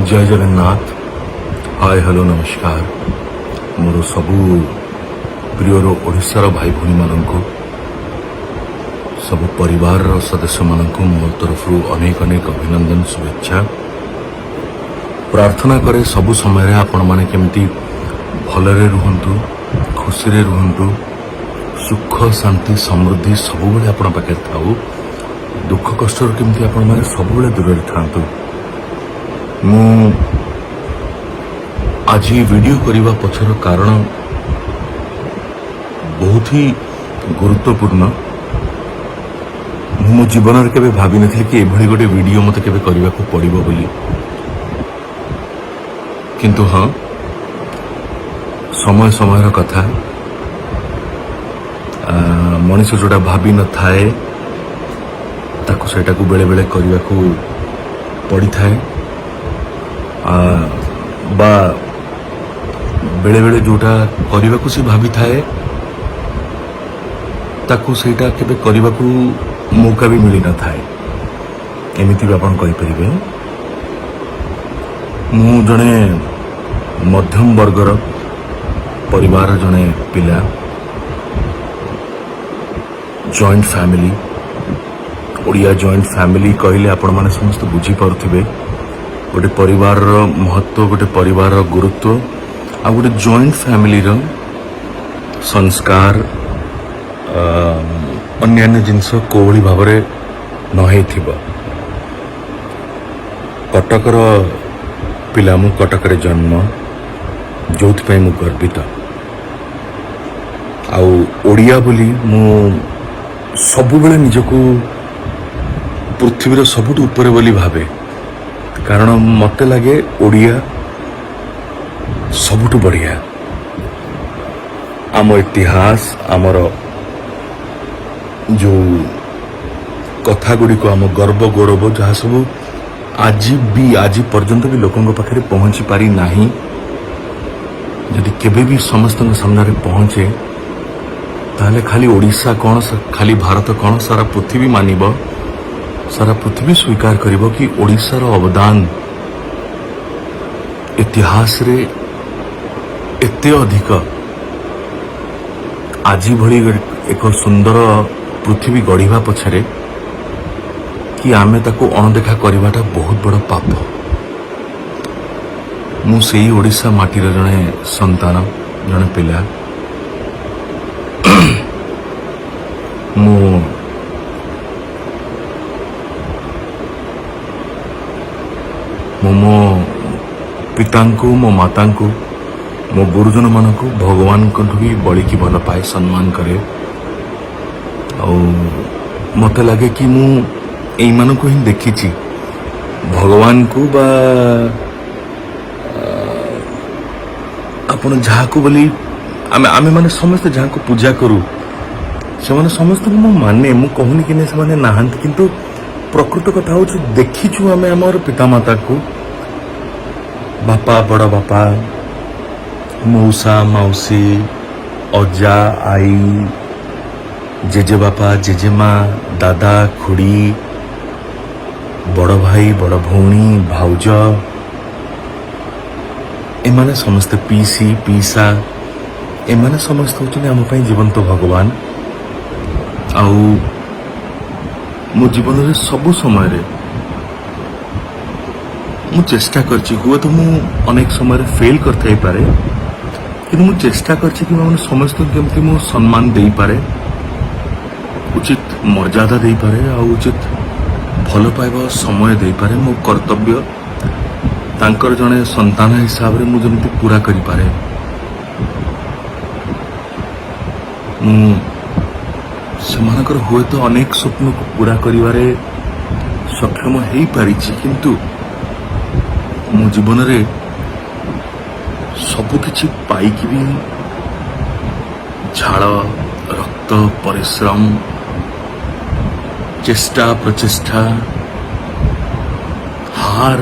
जय Jagannath. Hi hello नमस्कार मोर सबू प्रियर ओडिशार भाई भूणी मानक सब परिवार सदस्य मानक मो तरफ अनेक अनेक अभिनंदन शुभेच्छा। प्रार्थना करे सबु समय आपण माने केमती भलरे रुहंतु, खुशी रे रुहंतु, सुख शांति समृद्धि सबुबले आपण पाखे थाउ, दुख कष्ट केमती आपण माने सबुबले दूर रे थांतु। मु आज वीडियो करने पछर कारण बहुत ही गुरुत्वपूर्ण। मो जीवन के भावी नी कि एभली गोटे वीडियो मत के करने को पड़ो बोली, किंतु हाँ समय समय कथा मनीष जोड़ा भावी न थाए ताको सेटा को बेले बेले करने को पड़ी थाए बा बेले बेले जोटा करने को सी भावी थाए ताको सेटा केबे करने को मौका भी मिली न थाए। एमिति भी आपण कहि परिबे। मु जने मध्यम वर्गर परिवार जने पिला, joint family, Odia joint family कहले आपण माने समस्त बुझी पारुथिबे। गोटे परिवार महत्व, गोटे परिवार गुरुत्व आ गोटे जॉइंट फैमिली संस्कार अन्यान्य जिनस कोभली भाव नहे थिबो। कटकर पिला मु कटकर जन्म, जोथि मु गर्वित। आउ ओडिया बोली मु सबु बेले निजको पृथ्वीर सबुठ ऊपर बोली भावे, कारण मत लगे ओडिया सबुठ बढ़िया। आम इतिहास आमर जो कथा गुड़िक आम गर्व गौरव जहाँ सब आज पर्यंत भी लोकों पाखे पहुंची पारी नाही, यदि केबे भी समस्त सामने पहुंचे ताहले खाली ओडिशा कौन, खाली भारत कौन, सारा पृथ्वी मानिब, सारा पृथ्वी स्वीकार करिब कि ओडिशार अवदान इतिहास रे एते अधिक। आज भली एक सुंदर पृथ्वी गढ़ा पछरे कि आमे ताको अणदेखा करवाटा बहुत बड़ पाप। मु सेई ओडिशा माटीर जने संतान, जने पिला। मो पितांकु, मो मातांकु, मो गुरुजन मानक भगवान को भी बड़ी की भल पाए, सम्मान करे। मत लगे कि मु एई मानक ही देखी भगवान को बा आपण जहा को बोली आमे माने समस्त जहा को पूजा करू से माने समस्त मु माने, मु कहूनी कि से माने नाहंत, किंतु प्रकृत कथा हो देखीचु आमे हमर पिता माता को, बापा बड़ बापा, मौसा मौसी, अजा आई, जेजे बापा जेजेमा, दादा खुड़ी, बड़ भाई बड़ भौणी भाउज, एमाने समस्त पीसी पीसा, एमाने समस्त होचने आम पई जीवंत भगवान। आउ मो जीवन रे सबु समय रे मु चेष्टा करछि, हुए तो मु अनेक समय फेल करथाई पारे, कि मु चेष्टा करछि कि माने समस्त केमती मु सम्मान देई पारे, उचित मर्यादा दे पारे, आ उचित भल पाइबा समय दे पारे। मो कर्तव्य तांकर जने संतान हिसाब रे मु जमती पूरा करि पारे। मु सेमानकर हुए तो अनेक स्वप्न को पूरा करिवारे सक्षम हेई पारिछि, किंतु मो जीवन रे सबु किछि पाइकि भी झाड़ रक्त परिश्रम चेष्टा प्रचेष्टा हार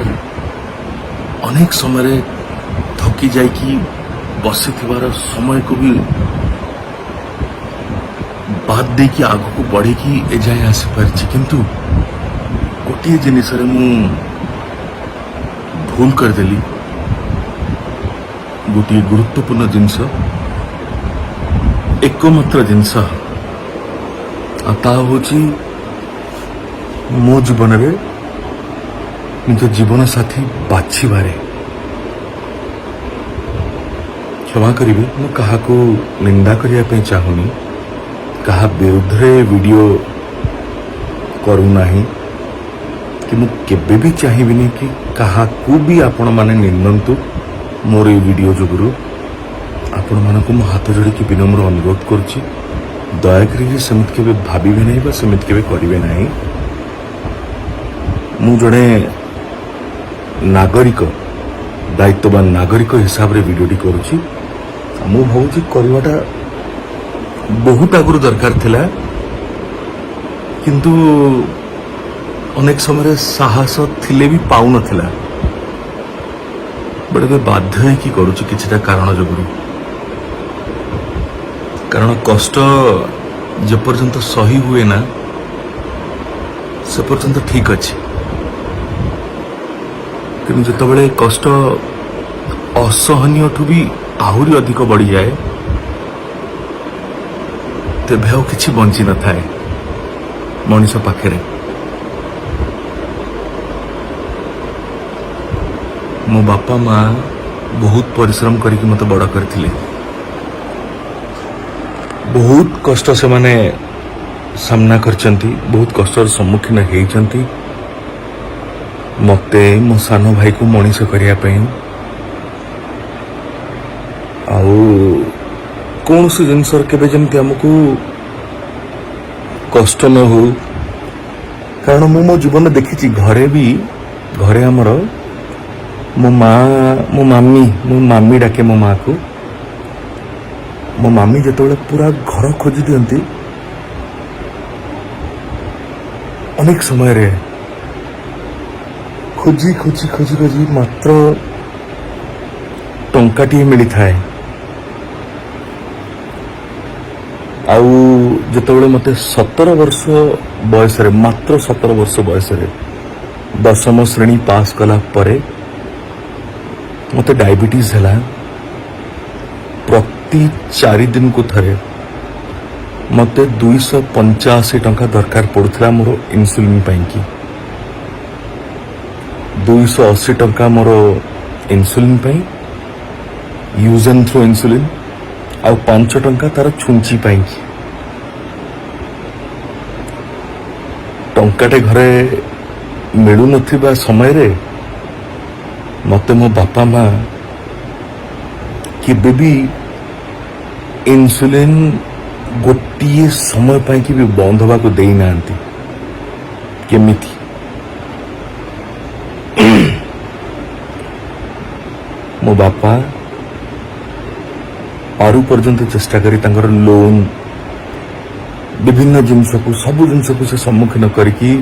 अनेक समय थकी जाए कि बसी थिबार समय को भी बाद दे कि आग को बढ़े कि ए जाए आसी पारिछि, किंतु गोटे जिनिस रे मु भूल करदेली गोटे गुरुत्वपूर्ण जिनस एकमात्र जिनस हूँ मो जीवन रे निज जीवन साथी बाछिबारे क्षमा करी मु कहा निंदा करने चाहूनी कहा विरुद्ध वीडियो करूना कि मु केबे भी चाहिए कि कहा भी आपण माने निंदंतु मोर ये वीडियो जुगुरु आपण मानक मो हाथ जोड़ी विनम्र अनुरोध करुच्ची दयाकरी सेमती केबे भाविबे नहीं बा सेमती केबे करिवे नहीं। मु जड़े नागरिक दायित्ववान नागरिक हिसाब रे वीडियोटी करुच्ची मु भावुची करवाटा बहुत आगुरु दरकार थिला किंतु अनेक समय साहस थिले भी पाउ नथिला बड़े बाध्य है कि करुच्ची किछिटा कारण जोगुरु कारण कष्ट जे पर्यंत सही हुए ना से पर्यंत ठीक अच्छे कि जिते कष्ट असहनीय ठू भी आहरी अधिक बढ़ी जाए तेबे आउ किछि बंची न थाए मनीष पाखे। मो बापा माँ बहुत परिश्रम करके मते बड़ करथिले बहुत कष्ट से माने सामना करचंती बहुत कष्टर सम्मुखीन हेइचंती मते मो सानो भाई को मनीष करिया पई आउ कौन सी जिनस केबे जमती हमको कष्ट न हो कारण मु मो जीवन देखी घरे हमर मो मामी डाके मो माँ को मो मामी जिते पूरा घर खोजी दियंती अनेक समय रे खोजी खोजी खोजी खोजी मात्र टंकाटी मिली थाए आउ जिते मते 17 वर्ष बयस रे मात्र 17 वर्ष बयस रे 10वीं श्रेणी पास कला परे मते डायबिटीज है प्रति 4 दिन को थरे मते 285 टंका दरकार पड़ुला मोर इन्सुलिन की 280 टंका मोर insulin use and throw insulin आउ 5 टंका तार छुंची टंकाटे घरे मिलू नथिबा समय रे मते मो बापा माँ केबे भी इन्सुलिन गोटे समय पाई कि भी बंद होगा को देई नांती केमिति मो बापा आरु पर्यंत चेष्टा करी तांकर लोन विभिन्न जिनस को सब जिनस को से सम्मुखीन करिकी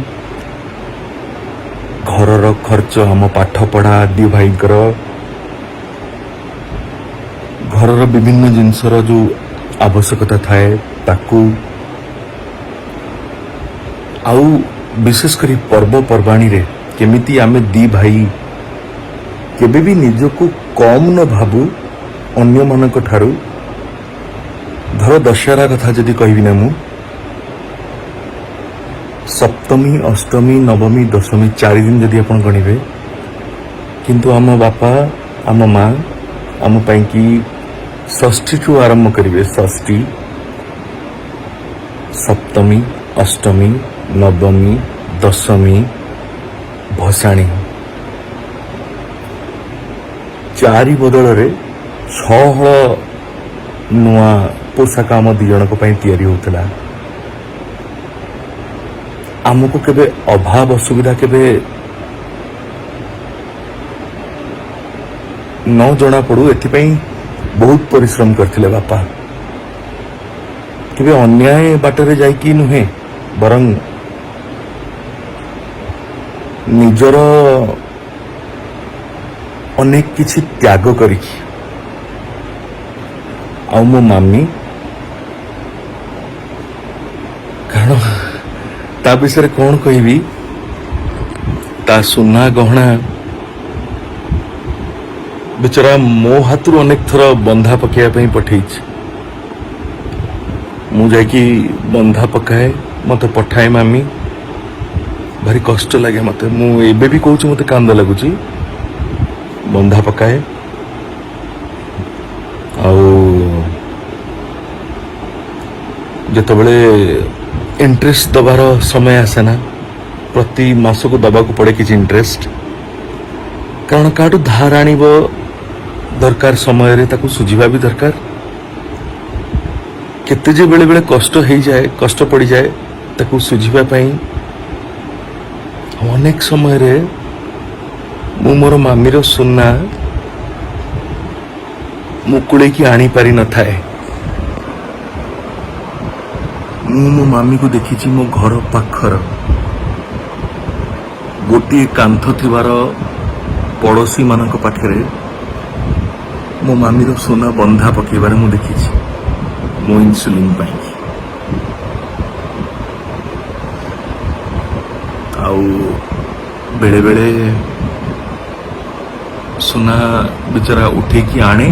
घर खर्च हम पाठ पढ़ा दी भाई घर विभिन्न जिनसर जो आवश्यकता थाए ताकू आउ विशेष करी पर्वपर्वाणी रे केमिति आमे दी भाई केबे भी निजको कम न भाबू अन्य मानक ठारू धर दशहरा कथा जदि कहबी ना मु सप्तमी अष्टमी नवमी दशमी 4 दिन जदि अपन गणिबे किंतु आम बापा आम माँ आम की षष्ठी ठू आरंभ करेंगे षष्ठी सप्तमी अष्टमी नवमी दशमी भसाणी 4 बदल रे 6 नुआ पोशाक आम दी जन तैयारी होता आमको केबे अभाव असुविधा केबे न जना पड़ू एथिपाई बहुत परिश्रम करथिले बापा केबे अन्याय बाटरे जाइकी नुहे बरं निजर अनेक किछि त्याग करिकी आउ मो मामी कारण ता विषय कौन कहबी ता सुना गहना बेचारा मो हाथरू अनेक थर बंधा पकड़ पठे मु जाकि बंधा पकाए मत पठाए मामी भारी कष्ट लगे मत मुझे भी कहूँ मत कांद लगुच बंधा पकाए जितेबले इंटरेस्ट दबार समय आसे ना प्रति मास को दबा को पड़े किसी इंटरेस्ट कारण काटू धार आण दरकार समय रे ताकू सुझिबा भी दरकार केते जे बेले बेले कष्ट हो जाए कष्ट पड़ जाए ताकू सुझिबा पई अनेक समय रे मु मोर मामीर सुना मुकुले की आनी पारि न थाए मो मामी को देखी मो घर पाखर गोटे कांथ थिबार पड़ोशी मानक पाखरे मो मामीर सोना बंधा पकेबार मु देखी मो इन्सुलिन पाई आउ बेले बेले सोना बेचारा उठेकी आने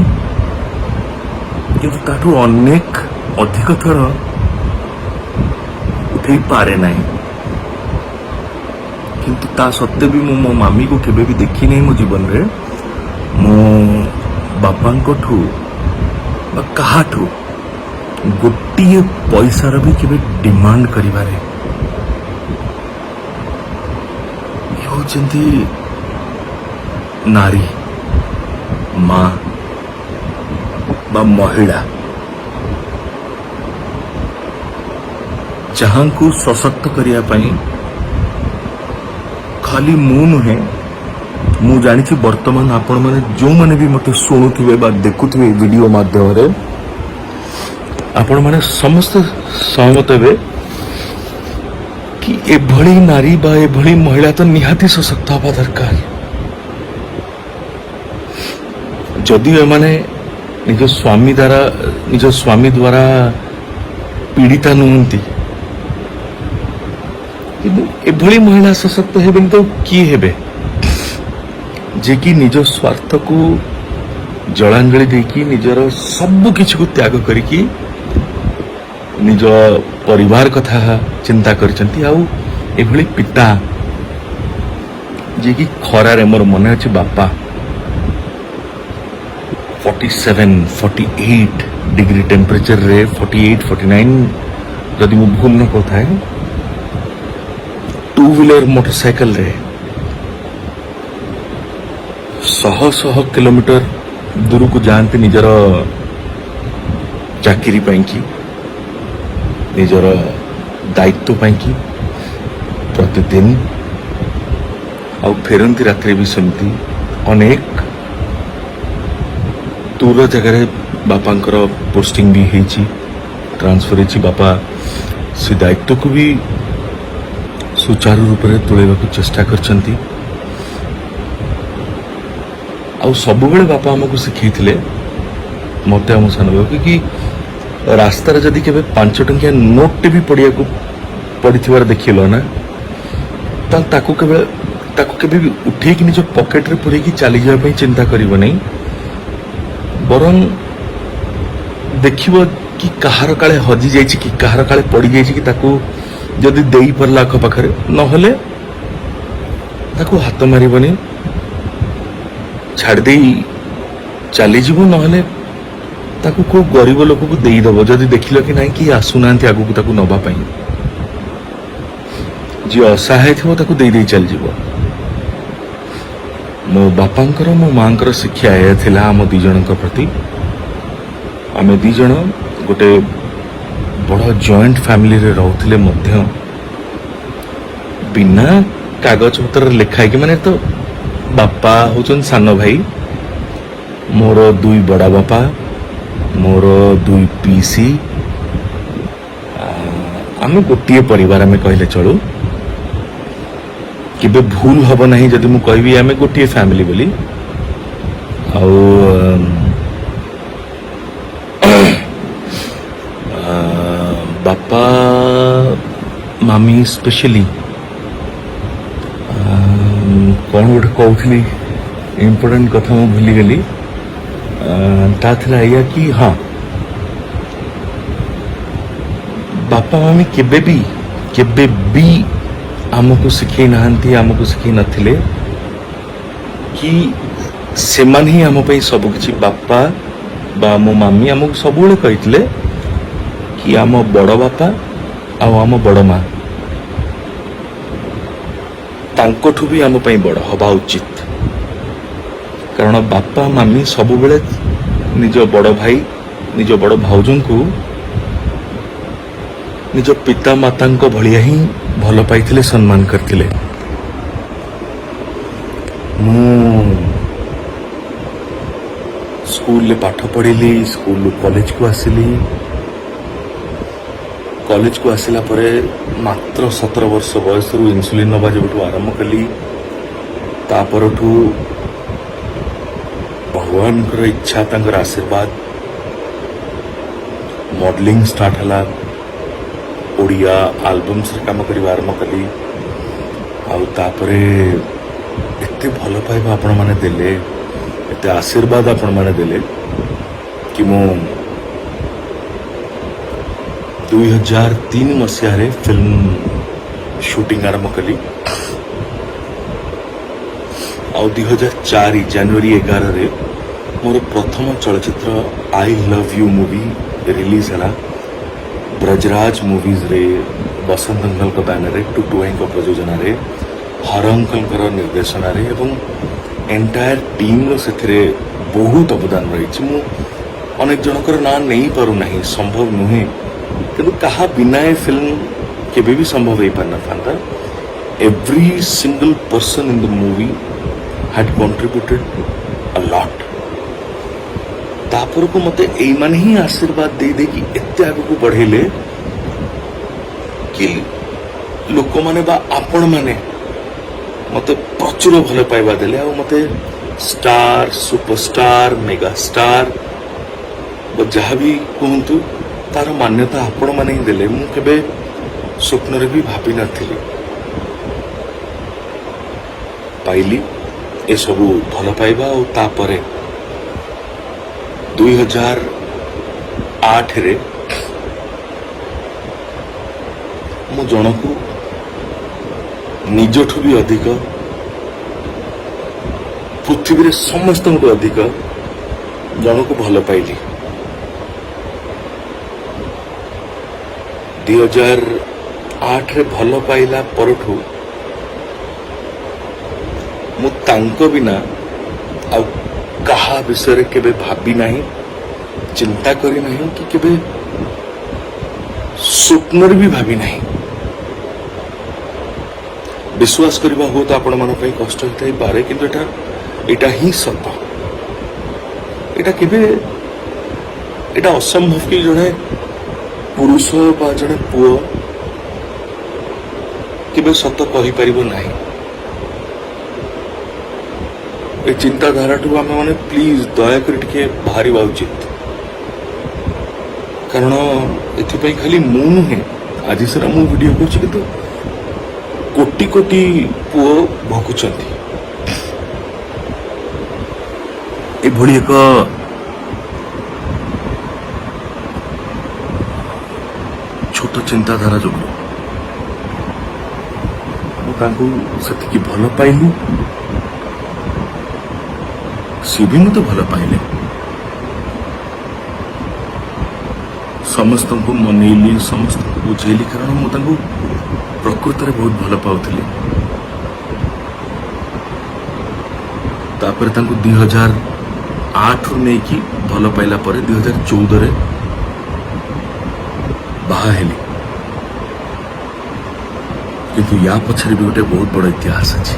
किंतु ताठू अनेक अधिक थर उठे पारे नहीं किंतु ता सत्ते भी मो मामी को केबे भी देखी नहीं मो जीवन रे मो बापा ठू कहाठू गोटे पैसार भी केबे डिमांड करिबारे होचंती नारी माँ बा महिला जहां को सशक्त करिया पई खाली मु नुहे मु जानी वर्तमान आपण मैंने जो मैंने भी मत शुणुवे देखुवे वीडियो माध्यम रे आपण मैंने समस्त सहमत हे कि एभली नारी बा एभली महिला तो निहाती सशक्त हवा दरकार जदि एमाने निज स्वामी द्वारा पीड़िता नुहंती एभली महिला सशक्त हेबे तो किए हेबे जे कि निज स्वार्थ को जलांजलि देकी निजर सब किछि को त्याग करिकी निज परिवार कथा चिंता करचंती आउ एभली पिता जे कि खरा रे मोर मन अछि बापा 47 48 डिग्री टेम्परेचर रे 48 49 जदि मु भूल न कोथाए टू व्हीलर मोटरसाइकिल रे 100 किलोमीटर दूर को जाते निजर चाकरी पाई निजर दायित्व पाई प्रतिदिन आ फेरती रात्रि भी सेमती अनेक दूर जगह बापांकर पोस्टिंग भी होती ट्रांसफर होती बापा से दायित्व को भी सुचारू रूप से तुलेबा को चेष्टा करछंती आउ सब बेले बापा हमको शिखई मत आम सान भाई कि रास्तार जदि केबे 5 टंकिया नोट भी पड़िया को पड़ीथिबार देखिल ना ताकू केबे भी उठेकी निज पॉकेट रे पुरेकी चली जाबा पई चिंता करिवो नहीं बरं देखिबो कि कहार काले हजि जाइछि कि कहार काले पड़ी जाइछि कि ताकू जदि देई परला आख पाखरे न होले ताकू हाथ मारिबनी छाड़ दे चली जीव ना ताकू को गरीब लोक को देदब जदि देख कि ना कि आसुना आगू को ताकू नवा पाई जी असहाय थी ताकू दे चल जीव मो बापांकर मो मांकर शिक्षा यह थिला आम दी जन प्रति आमे दी जन गोटे बड़ जॉइंट फैमिली रे रहउथिले मध्य बिना कागज पत्र लिखाई कि माने तो बापा होचन सान भाई मोर 2 बड़ा बापा मोर 2 पीसी आम गोटे परिवार आम कहले चलू केबे भूल हब नहीं जदि मु कहबी आम गोटे फैमिली बोली बापा मामी स्पेशली कौन गोटे कहूली इम्पोर्टेंट कथा मु भूली गली ତା ଥିଲା ଏଇଆ କି ହଁ ବାପା ମାମି କେବେ ବି ଆମକୁ ଶିଖେଇ ନାହାନ୍ତି, ଆମକୁ ଶିଖେଇ ନଥିଲେ କି ସେମାନେ ହିଁ ଆମ ପାଇଁ ସବୁ କିଛି। ବାପା ବା ମୋ ମାମି ଆମକୁ ସବୁବେଳେ କହିଥିଲେ କି ଆମ ବଡ଼ ବାପା ଆଉ ଆମ ବଡ଼ ମା ତାଙ୍କଠୁ ବି ଆମ ପାଇଁ ବଡ଼ ହବା ଉଚିତ। କାରଣ ବାପା ମାମି ସବୁବେଳେ ନିଜ ବଡ଼ ଭାଇ ନିଜ ବଡ଼ ଭାଉଜଙ୍କୁ ନିଜ ପିତା ମାତାଙ୍କ ଭଳିଆ ହିଁ ଭଲ ପାଇଥିଲେ, ସମ୍ମାନ କରିଥିଲେ। ମୁଁ ସ୍କୁଲରେ ପାଠ ପଢ଼ିଲି, ସ୍କୁଲରୁ କଲେଜକୁ ଆସିଲି। କଲେଜକୁ ଆସିଲା ପରେ ମାତ୍ର 17 ବର୍ଷ ବୟସରୁ ଇନ୍ସୁଲିନ୍ ନେବା ଯେବେଠୁ ଆରମ୍ଭ କଲି, ତା ପରଠୁ ଭଗବାନଙ୍କର ଇଚ୍ଛା, ତାଙ୍କର ଆଶୀର୍ବାଦ, ମଡେଲିଂ ଷ୍ଟାର୍ଟ ହେଲା। ଓଡ଼ିଆ ଆଲବମ୍ସରେ କାମ କରିବା ଆରମ୍ଭ କଲି। ଆଉ ତାପରେ ଏତେ ଭଲ ପାଇବା ଆପଣମାନେ ଦେଲେ, ଏତେ ଆଶୀର୍ବାଦ ଆପଣମାନେ ଦେଲେ କି ମୁଁ 2003 ମସିହାରେ ଫିଲ୍ମ ସୁଟିଂ ଆରମ୍ଭ କଲି। ଆଉ 2004 ଜାନୁଆରୀ 11ରେ ମୋର ପ୍ରଥମ ଚଳଚ୍ଚିତ୍ର I love you movie release ହେଲା। ବ୍ରଜରାଜ ମୁଭିଜ୍ରେ ବସନ୍ତ ଅଙ୍କଲଙ୍କ ବ୍ୟାନରରେ, ଟୁଟୁ ଭାଇଙ୍କ ପ୍ରଯୋଜନାରେ, ହର ଅଙ୍କଲଙ୍କର ନିର୍ଦ୍ଦେଶନାରେ ଏବଂ ଏଣ୍ଟାୟାର ଟିମ୍ର ସେଥିରେ ବହୁତ ଅବଦାନ ରହିଛି। ମୁଁ ଅନେକ ଜଣଙ୍କର ନାଁ ନେଇପାରୁନାହିଁ, ସମ୍ଭବ ନୁହେଁ, କିନ୍ତୁ କାହା ବିନା ଏ ଫିଲ୍ମ କେବେ ବି ସମ୍ଭବ ହେଇପାରିନଥାନ୍ତା। Every single person in the movie had contributed a lot. ତାପରକୁ ମୋତେ ଏଇମାନେ ହିଁ ଆଶୀର୍ବାଦ ଦେଇକି ଏତେ ଆଗକୁ ବଢ଼େଇଲେ କି ଲୋକମାନେ ବା ଆପଣମାନେ ମୋତେ ପ୍ରଚୁର ଭଲ ପାଇବା ଦେଲେ। ଆଉ ମୋତେ ଷ୍ଟାର, ସୁପରଷ୍ଟାର, ମେଗା ଷ୍ଟାର ବା ଯାହା ବି କୁହନ୍ତୁ, ତାର ମାନ୍ୟତା ଆପଣମାନେ ହିଁ ଦେଲେ। ମୁଁ କେବେ ସ୍ୱପ୍ନରେ ବି ଭାବିନଥିଲି ପାଇଲି ଏସବୁ ଭଲ ପାଇବା। ଆଉ ତାପରେ 2008ରେ ମୁଁ ଜଣକୁ ନିଜଠୁ ବି ଅଧିକ, ପୃଥିବୀରେ ସମସ୍ତଙ୍କଠୁ ଅଧିକ ଜଣକୁ ଭଲ ପାଇଲି। 2008ରେ ଭଲ ପାଇଲା ପରଠୁ ମୁଁ ତାଙ୍କ ବିନା ଆଉ କାହା ବିଷୟରେ କେବେ ଭାବି ନାହିଁ, ଚିନ୍ତା କରି ନାହିଁ, କି କେବେ ସ୍ୱପ୍ନରେ ବି ଭାବି ନାହିଁ। ବିଶ୍ୱାସ କରିବା ହୁଏତ ଆପଣମାନଙ୍କ ପାଇଁ କଷ୍ଟ ହେଇଥାଇପାରେ, କିନ୍ତୁ ଏଇଟା ହିଁ ସତ। ଏଇଟା ଅସମ୍ଭବ କି ଜଣେ ପୁରୁଷ ବା ଜଣେ ପୁଅ କେବେ ସତ କହିପାରିବ ନାହିଁ। ଏ ଚିନ୍ତାଧାରାଠୁ ଆମେ ମାନେ ପ୍ଲିଜ୍ ଦୟାକରି ଟିକେ ବାହାରିବା ଉଚିତ। କାରଣ ଏଥିପାଇଁ ଖାଲି ମୁଁ ନୁହେଁ, ଆଜି ସାରା ମୁଁ ଭିଡ଼ିଓ କରୁଛି, କିନ୍ତୁ କୋଟି କୋଟି ପୁଅ ଭୋଗୁଛନ୍ତି ଏଭଳି ଏକ ଛୋଟ ଚିନ୍ତାଧାରା ଯୋଗୁଁ। ମୁଁ ତାଙ୍କୁ ସେତିକି ଭଲ ପାଇଲି, ସିଏ ବି ମୋତେ ଭଲ ପାଇଲେ। ସମସ୍ତଙ୍କୁ ମନେଇଲି, ସମସ୍ତଙ୍କୁ ବୁଝେଇଲି, କାରଣ ମୁଁ ତାଙ୍କୁ ପ୍ରକୃତରେ ବହୁତ ଭଲ ପାଉଥିଲି। ତାପରେ ତାଙ୍କୁ 2008ରୁ ନେଇକି ଭଲ ପାଇଲା ପରେ 2014ରେ ବାହା ହେଲି। କିନ୍ତୁ ୟା ପଛରେ ବି ଗୋଟେ ବହୁତ ବଡ଼ ଇତିହାସ ଅଛି,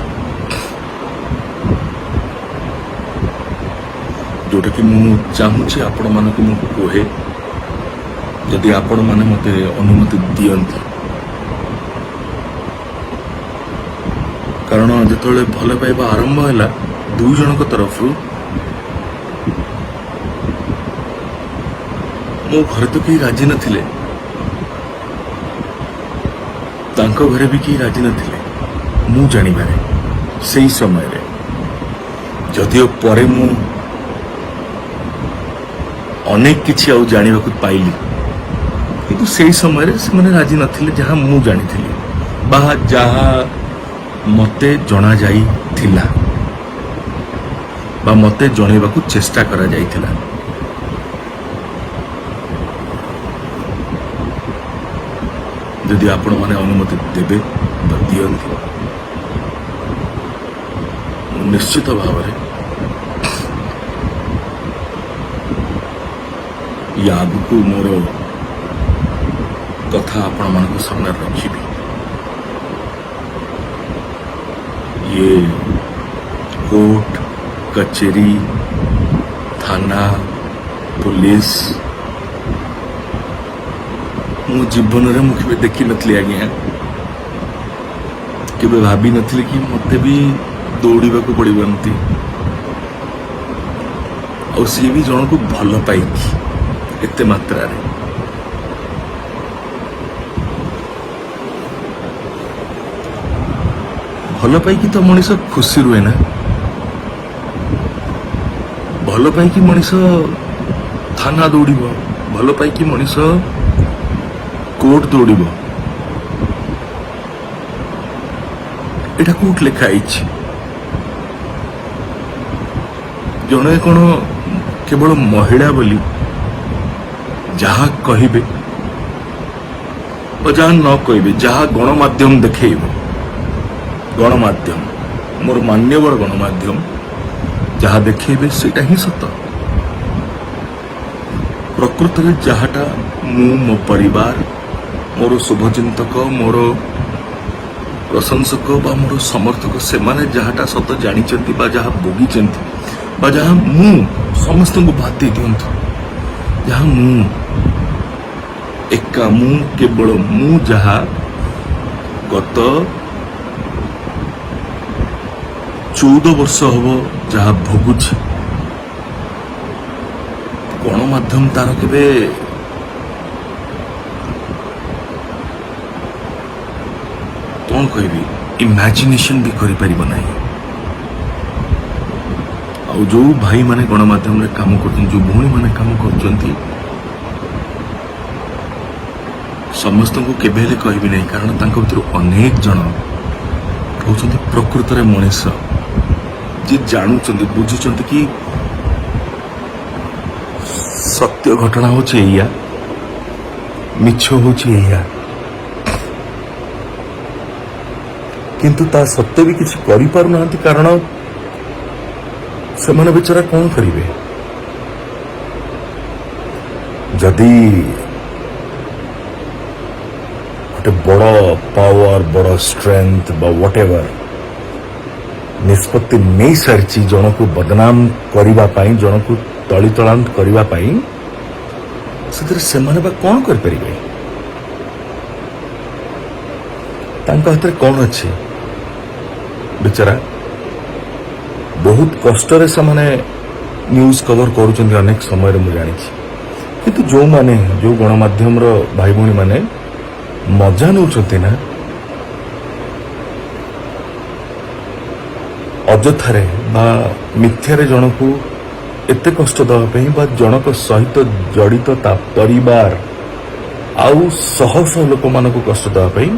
ଯୋଉଟାକି ମୁଁ ଚାହୁଁଛି ଆପଣମାନଙ୍କୁ ମୁଁ କୁହେ, ଯଦି ଆପଣମାନେ ମୋତେ ଅନୁମତି ଦିଅନ୍ତି। କାରଣ ଯେତେବେଳେ ଭଲ ପାଇବା ଆରମ୍ଭ ହେଲା ଦୁଇ ଜଣଙ୍କ ତରଫରୁ, ମୋ ଘରେ ତ କେହି ରାଜି ନଥିଲେ, ତାଙ୍କ ଘରେ ବି କେହି ରାଜି ନଥିଲେ ମୁଁ ଜାଣିବାରେ ସେଇ ସମୟରେ। ଯଦିଓ ପରେ ମୁଁ ଅନେକ କିଛି ଆଉ ଜାଣିବାକୁ ପାଇଲି କିନ୍ତୁ ସେଇ ସମୟରେ ସେମାନେ ରାଜି ନଥିଲେ ଯାହା ମୁଁ ଜାଣିଥିଲି ବା ଯାହା ମତେ ଜଣାଯାଇଥିଲା ବା ମତେ ଜଣେଇବାକୁ ଚେଷ୍ଟା କରାଯାଇଥିଲା। ଯଦି ଆପଣମାନେ ଅନୁମତି ଦେବେ ବା ଦିଅନ୍ତି ମୁଁ ନିଶ୍ଚିତ ଭାବରେ ୟା ଆଗକୁ ମୋର କଥା ଆପଣମାନଙ୍କ ସାମ୍ନାରେ ରଖିବି। ये कोर्ट कचेरी थाना पुलिस मो जीवन में मुझे देखी नथली आज्ञा केबे भाभी नथली कि मते भी दौड़ा पड़ो एमती और सी भी जन को भल पाई एते मात्रा रे भल पाई तो मनीष खुशी रुहे ना भल पाई मनीष थाना दौड़ भल पाई मनीष कोर्ट दौड़ एटा कोर्ट लिखाई जड़े कौन केवल महिला बोली जहा कहिबे और जहा न कहिबे जहा गणमाध्यम देखेब गणमाध्यम मोर मान्यवर गणमाध्यम जहा देखेबे सेटा ही सत प्रकृत में जहाटा मु मो परिवार मोर शुभचिंतक मोर प्रशंसक बा मोर समर्थक से माने जहाटा सत जानिचंती बा जहा भोगिचंती बा जहा मु समस्त को बात दे दियंतु जहा मु एका मु केवल मु जहा गत 14 वर्ष हम जहा भोगुछि गणमाध्यम तार केबे कौन कहबी इमेजिनेशन भी करि परिबो नाही आ जो भाई माने गणमाध्यम रे काम करछन जो भूणी माने काम करछंती समस्त को केबेले कहबी नहीं कारण तांको भितर अनेक जन होचंती प्रकृत रे मनीष जी जानुचंती बुझुचंती कि सत्य घटना होचे या मिछ होचे या किंतु ता सत्य भी किसी करि पारु नांती कारण से माने बेचारा कौन करिवे जदि गोटे बड़ पावर बड़ स्ट्रेंथ बा व्हाटएवर निष्पत्ति नहीं सारी जन को बदनाम करिबा पाई जन को तली तलांत करिबा पाई से माने बा कौन कर परिबे तांका हाथ रे कौन अच्छे बेचारा बहुत कष्ट से माने न्यूज कवर करुचंदी अनेक समय रे मु जानि किंतु जो माने जो गणमाध्यम रो भाई भौणी माने मजा नौचंती ना अजथारे बा मिथ्यारे जन को एते कष्ट दवाई बा जनक सहित जड़ित ता परिवार आउ शह शह लोक मान को कष्ट दवाई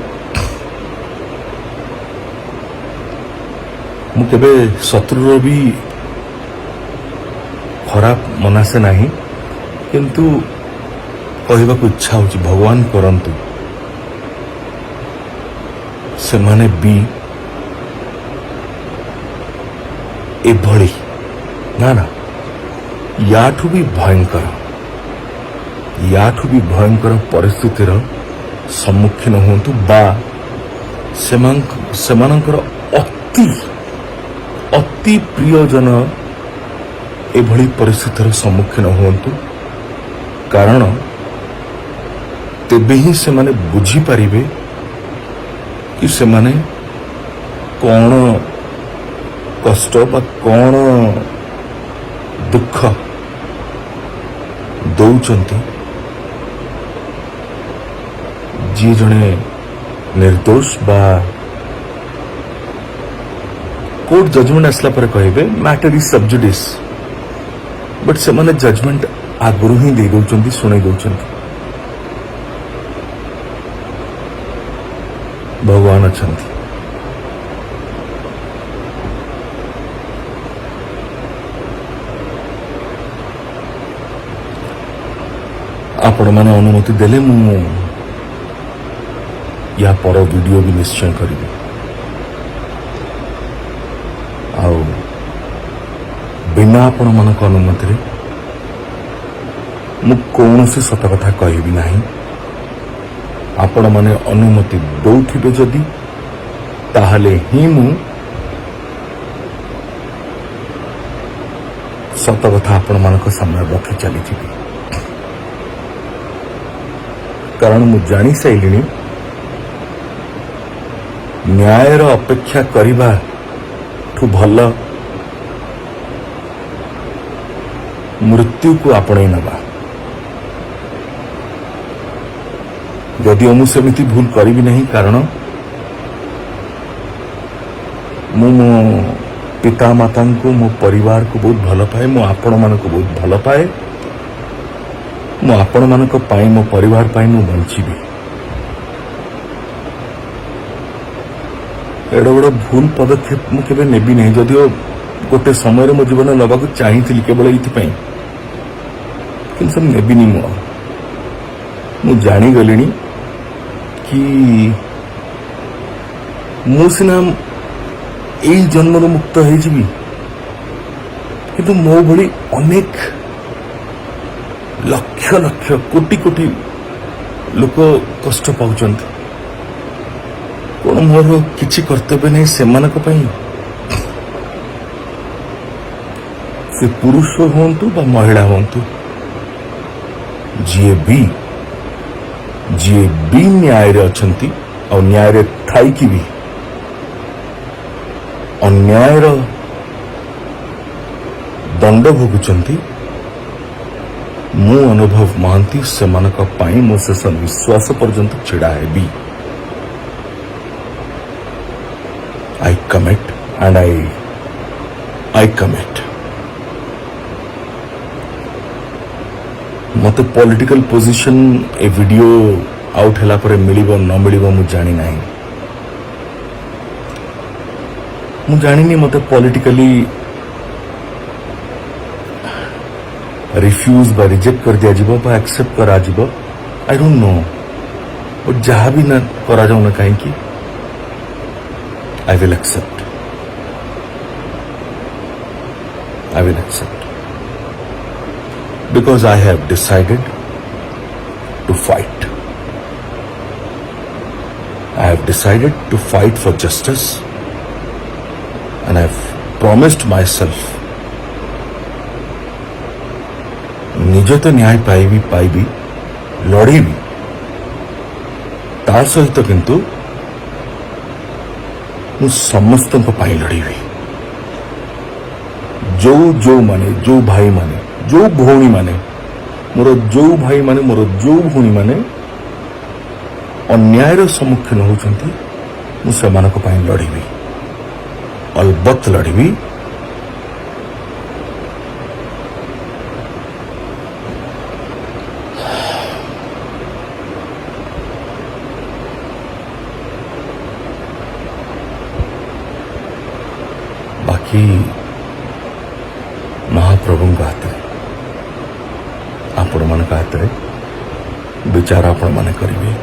मु केबे शत्रुर भी खराब मनासे नहीं किंतु कहवा को इच्छा होची भगवान करंतु से माने भी एभली ना ना याठू भी भयंकर परिस्थितिर सम्मुखीन हुंतु बा सेमानंकर अति अति प्रियजन एभली परिस्थितिर सम्मुखीन हुंतु कारण तेबे ही से माने बुझी पारिबे कि से माने कौन कष्ट बा कौन दुख दौचंती जी जने निर्दोष बा कोर्ट जजमेंट आसला पर कहबे मैटर इज सबजुडिस बट से माने जजमेंट आगुरी ही दे दौरान शुणे दौरान भगवान अच्छा आपण मैंने अनुमति देले मु या पर वीडियो भी निश्चय करी आओ बिना आपण मान अनुमति रे मु कौन से सत कथा कहबी नहीं आपण माने अनुमति दौथिबे जदि ताहले ही मु सत कथा आपण मानक सामने रखी चली कारण मु जानी साइलिनी न्यायर अपेक्षा करिबा ठू भल मृत्यु को आपणे नबा यदि मु सेमिति भूल करी नहीं कारण मु मो पिता माता को मो परिवार को बहुत भल पाए मो आपण मान को बहुत भल पाए मु आपण मान मो परिवार पाई मु बंचीबी एड बड़ भूल पदक्षेप मु केबे नेबी नहीं जदिओ गोटे समय मो जीवन नबा को चाहिए केवल ये कि सब नेबिनी मु जानी गलिनी कि मु सिना यही जन्म मुक्त होइजिबी किंतु मो भली अनेक लक्ष लक्ष कोटि कोटि लोक कष्ट पाउचंती कौन मोर किछि कर्तव्य नहीं सेमानक पई से पुरुष होंतु बा महिला होंतु जी भी न्याय रे अछंती और न्याय रे थाई की भी अन्याय रो दंड भोगुचंती मु अनुभव महांती सेमानक पाई मो शेष विश्वास पर्यंत छिड़ा है भी I commit and I commit मत political position A video out हैला पर मिलिबो न मिलिबो मु जानी नहीं मु जानिनी मत पॉलिटिकली रिफ्यूज बा रिजेक्ट कर दिया जीवो बा एक्सेप्ट करा जीवो आई डोंट नो बट जहां भी ना करा जाऊ ना कहीं की I will accept because I have decided to fight. I have decided to fight for justice and I have promised myself निजे तो न्याय पाइबी लड़ीबी ता सहित किंतु मु समस्त लड़ीबी जो माने जो भाई माने जो भौणी माने मोर जो भाई माने मोर जो भौणी माने अन्यायर सम्मुखीन होउछंती मु सेमानक पई लड़ीबी अलबत्त लड़ीबी बाकी महाप्रभु का हाथ आपण मान हाथ विचार आपण माने करिवे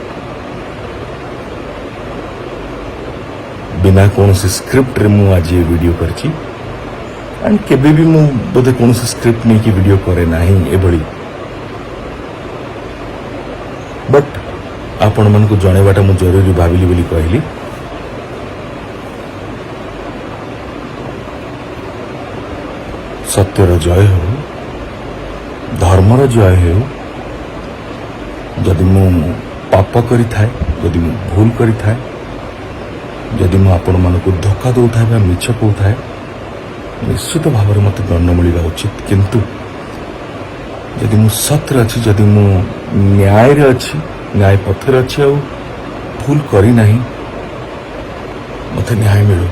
बिना कौन सी स्क्रिप्ट रे मु आज ये वीडियो करची एंड केबे भी मु बोधे कौन सी स्क्रिप्ट नहीं की वीडियो करे नाही ए बड़ी बट आपण मन को जणेबाटा मु जरूरी भाबिली बोली कहली सत्यर जय हो धर्मर जय हो जदि मु पाप करी थाए जदि मु भूल करी थाए जदि मु आपण मानक धोखा दौथा बा मिछ कहूए निश्चित भाव में मत दंड मिलवा उचित किंतु जदि मु सत्य अच्छी जदि मु न्याय रे अच्छी न्याय पथर अच्छी आ भूल करी नहीं मत न्याय मिलू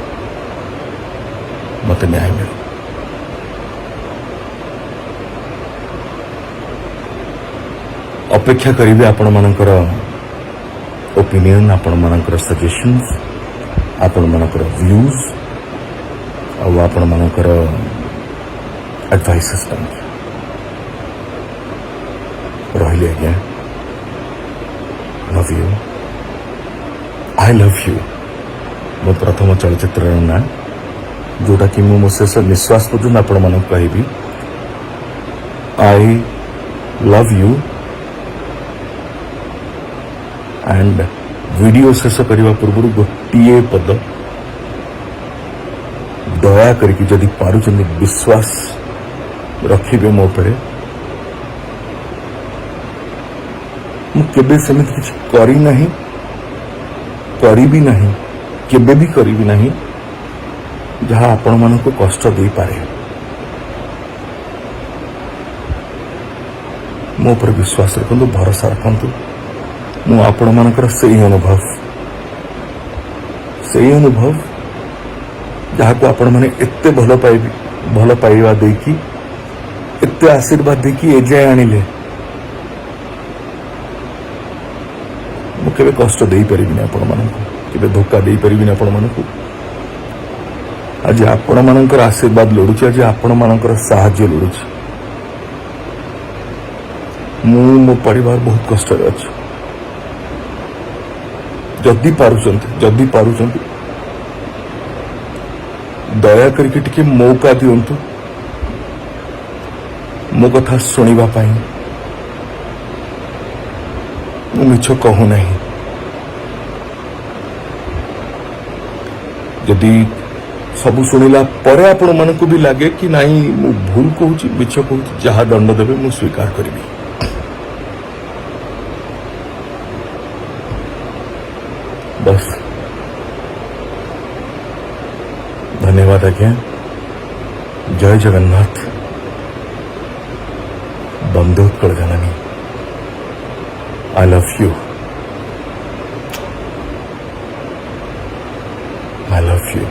अपेक्षा करिवे आपण मानकर ओपिनियन, आपण मानकर सजेशंस, आपण मानकर व्यूज और आपण मानकर एडवाइसेस रही आज्ञा। Love you, I love you. मो प्रथम चलचित्र ना जोटा कि मो शेष निश्वास पर्यटन आपण मानक कहबी आई लव यू। एंड वीडियो शेष करने पूर्व गोटे पद दया करके जदि पारुचंदी विश्वास रखिबे मो पर, केबे सेमिति किछि करी नहीं, करी भी नहीं, केबे भी करी भी नहीं जहाँ आपण मानक कष्ट दे पारे। मो पर विश्वास रखु, भरोसा रखु। मु आपण मानकर से अनुभव जहाँ को आपण माने एते भल पाइबा देकी, एते आशीर्वाद देकी एजाए आनिले, मु केबे कष्ट दे परिबिनी आपण मानकु, केबे धोखा दे परिबिनी आपण मानकु। आज आपण मानकर आशीर्वाद लोडुची, आज आपण मानकर साहाय्य लोडुची। मु मो परिवार बहुत कष्ट अछि। जदि पारुचंती दया करके टिके मौका दियंतु मो कथा सुनिबा पाई। मु मिछ कहू नहीं। जदि सबू शुणिला परे आपण मानकु भी लगे कि नहीं मु भूल कहूची, मिछ कहूची, जहाँ दंड देवे मु स्वीकार करिबी। बस धन्यवाद आज्ञा। जय जगन्नाथ। बंदे उत्कल जननी। I love you, I love you.